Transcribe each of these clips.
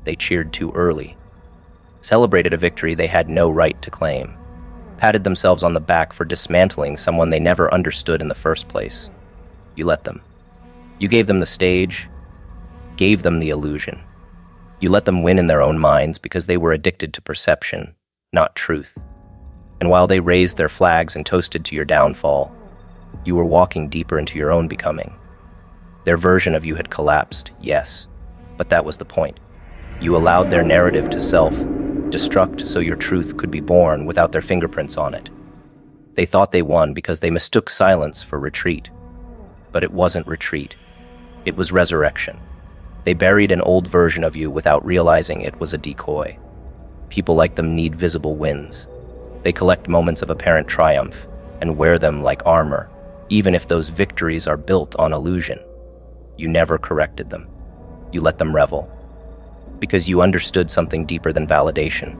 they cheered too early, celebrated a victory they had no right to claim, patted themselves on the back for dismantling someone they never understood in the first place. You let them. You gave them the stage, gave them the illusion. You let them win in their own minds because they were addicted to perception, not truth. And while they raised their flags and toasted to your downfall, you were walking deeper into your own becoming. Their version of you had collapsed, yes, but that was the point. You allowed their narrative to self-destruct so your truth could be born without their fingerprints on it. They thought they won because they mistook silence for retreat. But it wasn't retreat. It was resurrection. They buried an old version of you without realizing it was a decoy. People like them need visible wins. They collect moments of apparent triumph and wear them like armor, even if those victories are built on illusion. You never corrected them. You let them revel. Because you understood something deeper than validation.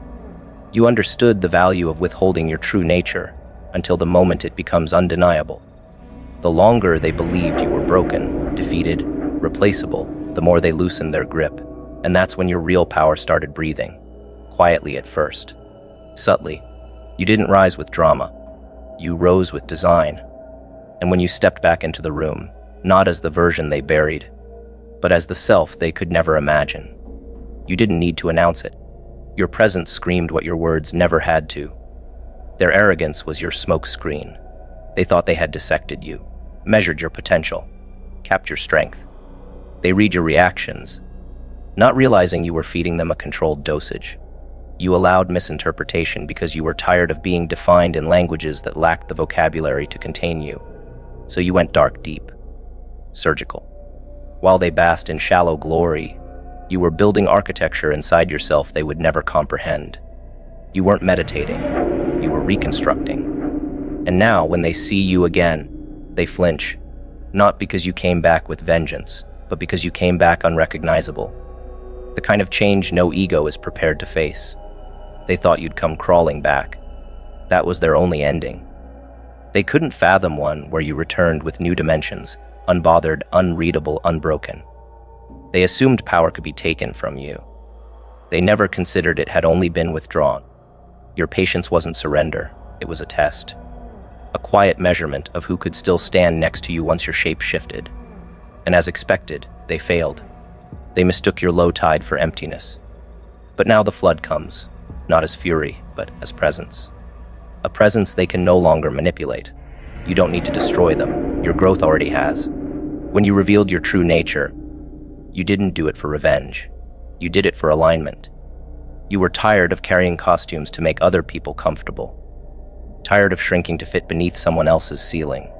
You understood the value of withholding your true nature until the moment it becomes undeniable. The longer they believed you were broken, defeated, replaceable, the more they loosened their grip. And that's when your real power started breathing. Quietly at first. Subtly. You didn't rise with drama. You rose with design. And when you stepped back into the room, not as the version they buried, but as the self they could never imagine, you didn't need to announce it. Your presence screamed what your words never had to. Their arrogance was your smoke screen. They thought they had dissected you, measured your potential, capped your strength. They read your reactions, not realizing you were feeding them a controlled dosage. You allowed misinterpretation because you were tired of being defined in languages that lacked the vocabulary to contain you. So you went dark deep, surgical. While they basked in shallow glory, you were building architecture inside yourself they would never comprehend. You weren't meditating, you were reconstructing. And now, when they see you again, they flinch, not because you came back with vengeance, but because you came back unrecognizable. The kind of change no ego is prepared to face. They thought you'd come crawling back. That was their only ending. They couldn't fathom one where you returned with new dimensions, unbothered, unreadable, unbroken. They assumed power could be taken from you. They never considered it had only been withdrawn. Your patience wasn't surrender, it was a test. A quiet measurement of who could still stand next to you once your shape shifted. And as expected, they failed. They mistook your low tide for emptiness. But now the flood comes, not as fury, but as presence. A presence they can no longer manipulate. You don't need to destroy them, your growth already has. When you revealed your true nature, you didn't do it for revenge. You did it for alignment. You were tired of carrying costumes to make other people comfortable. Tired of shrinking to fit beneath someone else's ceiling.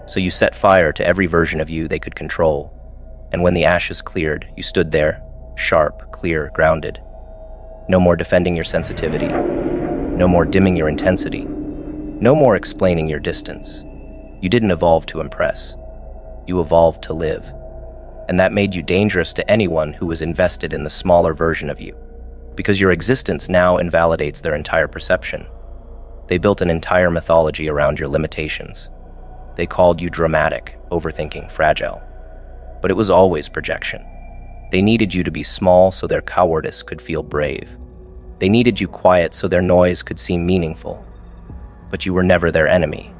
So you set fire to every version of you they could control. And when the ashes cleared, you stood there, sharp, clear, grounded. No more defending your sensitivity. No more dimming your intensity. No more explaining your distance. You didn't evolve to impress. You evolved to live. And that made you dangerous to anyone who was invested in the smaller version of you. Because your existence now invalidates their entire perception. They built an entire mythology around your limitations. They called you dramatic, overthinking, fragile. But it was always projection. They needed you to be small so their cowardice could feel brave. They needed you quiet so their noise could seem meaningful. But you were never their enemy.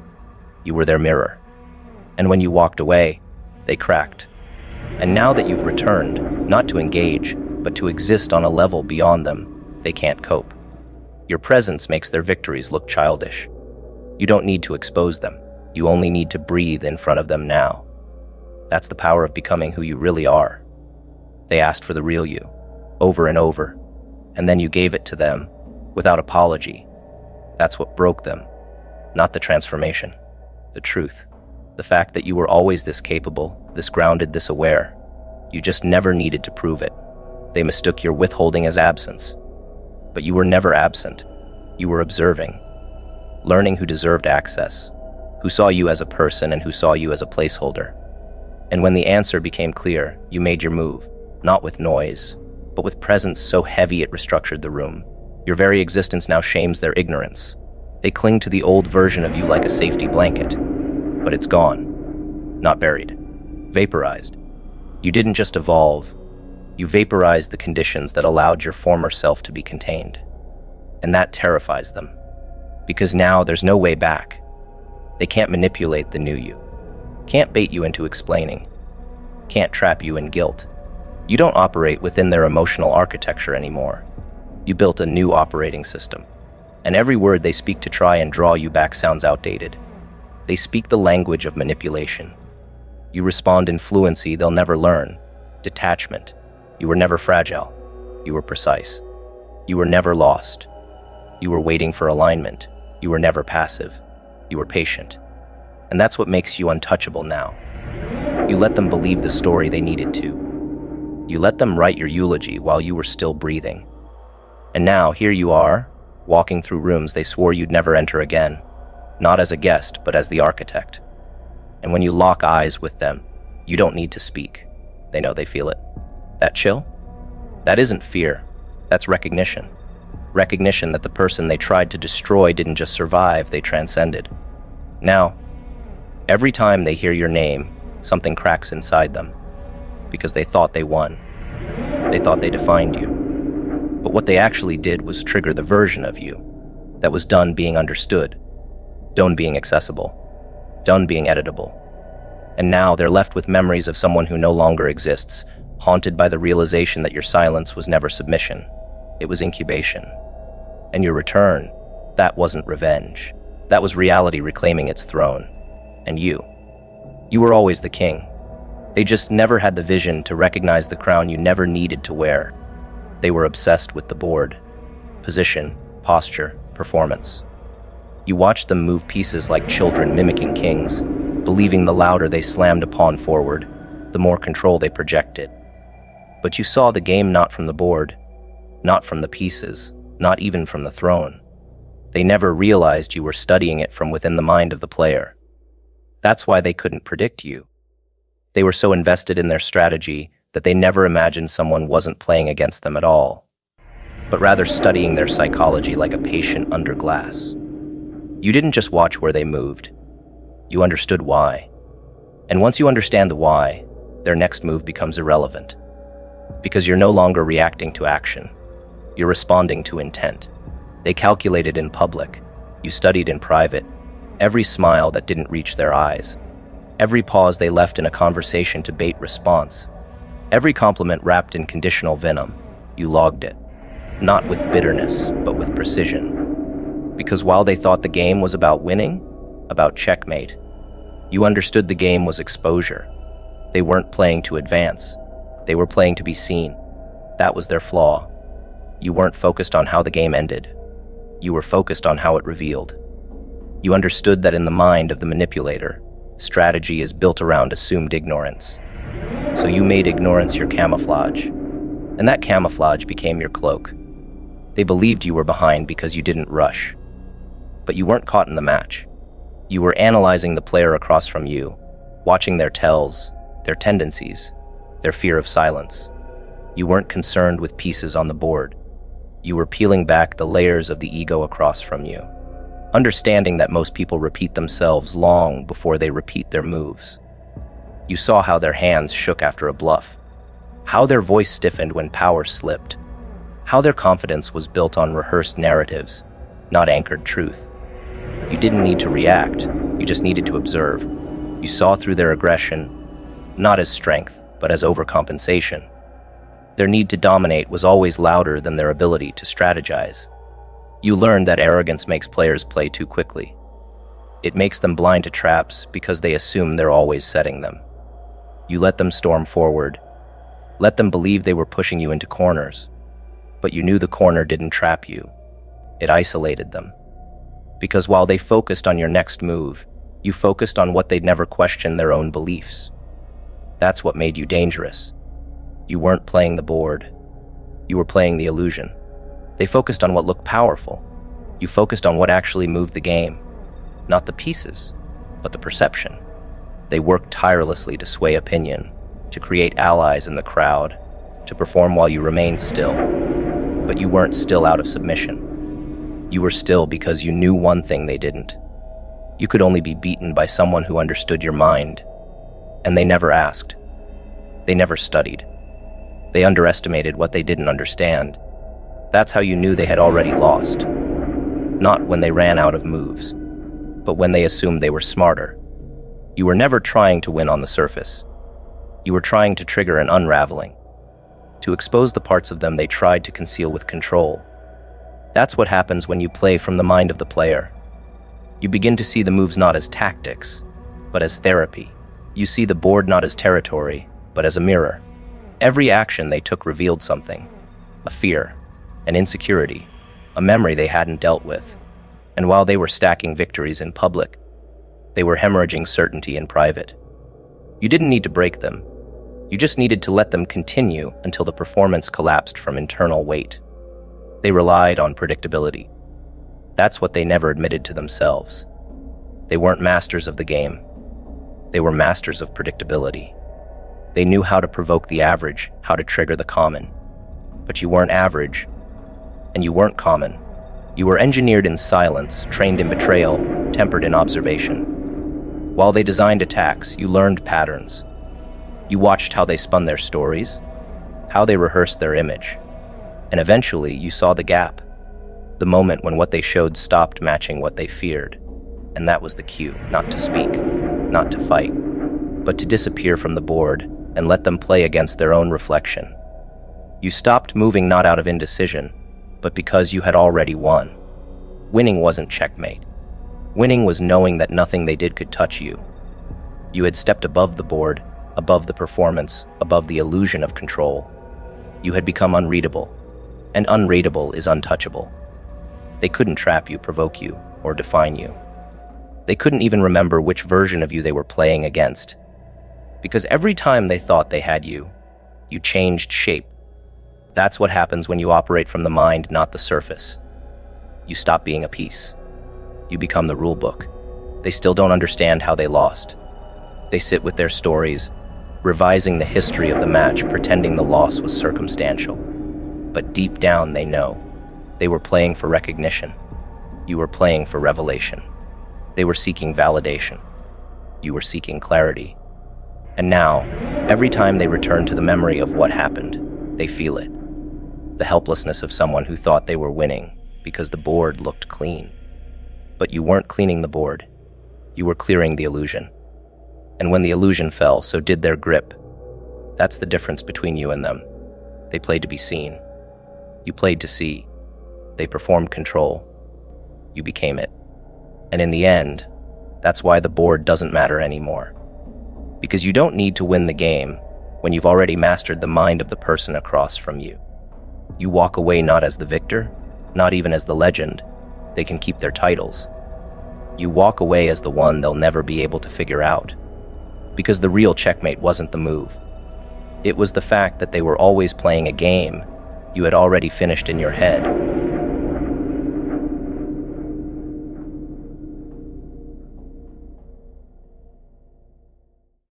You were their mirror. And when you walked away, they cracked. And now that you've returned, not to engage, but to exist on a level beyond them, they can't cope. Your presence makes their victories look childish. You don't need to expose them. You only need to breathe in front of them now. That's the power of becoming who you really are. They asked for the real you, over and over, and then you gave it to them, without apology. That's what broke them. Not the transformation, the truth. The fact that you were always this capable, this grounded, this aware. You just never needed to prove it. They mistook your withholding as absence. But you were never absent. You were observing, learning who deserved access, who saw you as a person and who saw you as a placeholder. And when the answer became clear, you made your move, not with noise, but with presence so heavy it restructured the room. Your very existence now shames their ignorance. They cling to the old version of you like a safety blanket. But it's gone. Not buried. Vaporized. You didn't just evolve. You vaporized the conditions that allowed your former self to be contained. And that terrifies them. Because now there's no way back. They can't manipulate the new you. Can't bait you into explaining. Can't trap you in guilt. You don't operate within their emotional architecture anymore. You built a new operating system. And every word they speak to try and draw you back sounds outdated. They speak the language of manipulation. You respond in fluency they'll never learn. Detachment. You were never fragile. You were precise. You were never lost. You were waiting for alignment. You were never passive. You were patient. And that's what makes you untouchable now. You let them believe the story they needed to. You let them write your eulogy while you were still breathing. And now, here you are, walking through rooms they swore you'd never enter again. Not as a guest, but as the architect. And when you lock eyes with them, you don't need to speak. They know they feel it. That chill? That isn't fear. That's recognition. Recognition that the person they tried to destroy didn't just survive, they transcended. Now, every time they hear your name, something cracks inside them. Because they thought they won. They thought they defined you. But what they actually did was trigger the version of you that was done being understood, done being accessible, done being editable. And now they're left with memories of someone who no longer exists, haunted by the realization that your silence was never submission. It was incubation. And your return, that wasn't revenge. That was reality reclaiming its throne. And you were always the king. They just never had the vision to recognize the crown you never needed to wear. They were obsessed with the board. Position, posture, performance. You watched them move pieces like children mimicking kings, believing the louder they slammed a pawn forward, the more control they projected. But you saw the game not from the board, not from the pieces, not even from the throne. They never realized you were studying it from within the mind of the player. That's why they couldn't predict you. They were so invested in their strategy that they never imagined someone wasn't playing against them at all, but rather studying their psychology like a patient under glass. You didn't just watch where they moved. You understood why. And once you understand the why, their next move becomes irrelevant. Because you're no longer reacting to action. You're responding to intent. They calculated in public. You studied in private. Every smile that didn't reach their eyes. Every pause they left in a conversation to bait response. Every compliment wrapped in conditional venom. You logged it. Not with bitterness, but with precision. Because while they thought the game was about winning, about checkmate, you understood the game was exposure. They weren't playing to advance. They were playing to be seen. That was their flaw. You weren't focused on how the game ended. You were focused on how it revealed. You understood that in the mind of the manipulator, strategy is built around assumed ignorance. So you made ignorance your camouflage. And that camouflage became your cloak. They believed you were behind because you didn't rush. But you weren't caught in the match. You were analyzing the player across from you, watching their tells, their tendencies, their fear of silence. You weren't concerned with pieces on the board. You were peeling back the layers of the ego across from you, understanding that most people repeat themselves long before they repeat their moves. You saw how their hands shook after a bluff, how their voice stiffened when power slipped, how their confidence was built on rehearsed narratives, not anchored truth. You didn't need to react, you just needed to observe. You saw through their aggression, not as strength, but as overcompensation. Their need to dominate was always louder than their ability to strategize. You learned that arrogance makes players play too quickly. It makes them blind to traps because they assume they're always setting them. You let them storm forward, let them believe they were pushing you into corners. But you knew the corner didn't trap you. It isolated them. Because while they focused on your next move, you focused on what they'd never questioned their own beliefs. That's what made you dangerous. You weren't playing the board. You were playing the illusion. They focused on what looked powerful. You focused on what actually moved the game. Not the pieces, but the perception. They worked tirelessly to sway opinion, to create allies in the crowd, to perform while you remained still. But you weren't still out of submission. You were still because you knew one thing they didn't. You could only be beaten by someone who understood your mind. And they never asked. They never studied. They underestimated what they didn't understand. That's how you knew they had already lost. Not when they ran out of moves, but when they assumed they were smarter. You were never trying to win on the surface. You were trying to trigger an unraveling, to expose the parts of them they tried to conceal with control. That's what happens when you play from the mind of the player. You begin to see the moves not as tactics, but as therapy. You see the board not as territory, but as a mirror. Every action they took revealed something, a fear, an insecurity, a memory they hadn't dealt with. And while they were stacking victories in public, they were hemorrhaging certainty in private. You didn't need to break them. You just needed to let them continue until the performance collapsed from internal weight. They relied on predictability. That's what they never admitted to themselves. They weren't masters of the game. They were masters of predictability. They knew how to provoke the average, how to trigger the common. But you weren't average, and you weren't common. You were engineered in silence, trained in betrayal, tempered in observation. While they designed attacks, you learned patterns. You watched how they spun their stories, how they rehearsed their image, and eventually you saw the gap, the moment when what they showed stopped matching what they feared. And that was the cue, not to speak, not to fight, but to disappear from the board and let them play against their own reflection. You stopped moving not out of indecision, but because you had already won. Winning wasn't checkmate. Winning was knowing that nothing they did could touch you. You had stepped above the board, above the performance, above the illusion of control. You had become unreadable, and unreadable is untouchable. They couldn't trap you, provoke you, or define you. They couldn't even remember which version of you they were playing against. Because every time they thought they had you, you changed shape. That's what happens when you operate from the mind, not the surface. You stop being a piece. You become the rule book. They still don't understand how they lost. They sit with their stories, revising the history of the match, pretending the loss was circumstantial. But deep down they know. They were playing for recognition. You were playing for revelation. They were seeking validation. You were seeking clarity. And now, every time they return to the memory of what happened, they feel it. The helplessness of someone who thought they were winning because the board looked clean. But you weren't cleaning the board. You were clearing the illusion. And when the illusion fell, so did their grip. That's the difference between you and them. They played to be seen. You played to see. They performed control. You became it. And in the end, that's why the board doesn't matter anymore. Because you don't need to win the game when you've already mastered the mind of the person across from you. You walk away not as the victor, not even as the legend. They can keep their titles. You walk away as the one they'll never be able to figure out. Because the real checkmate wasn't the move. It was the fact that they were always playing a game you had already finished in your head.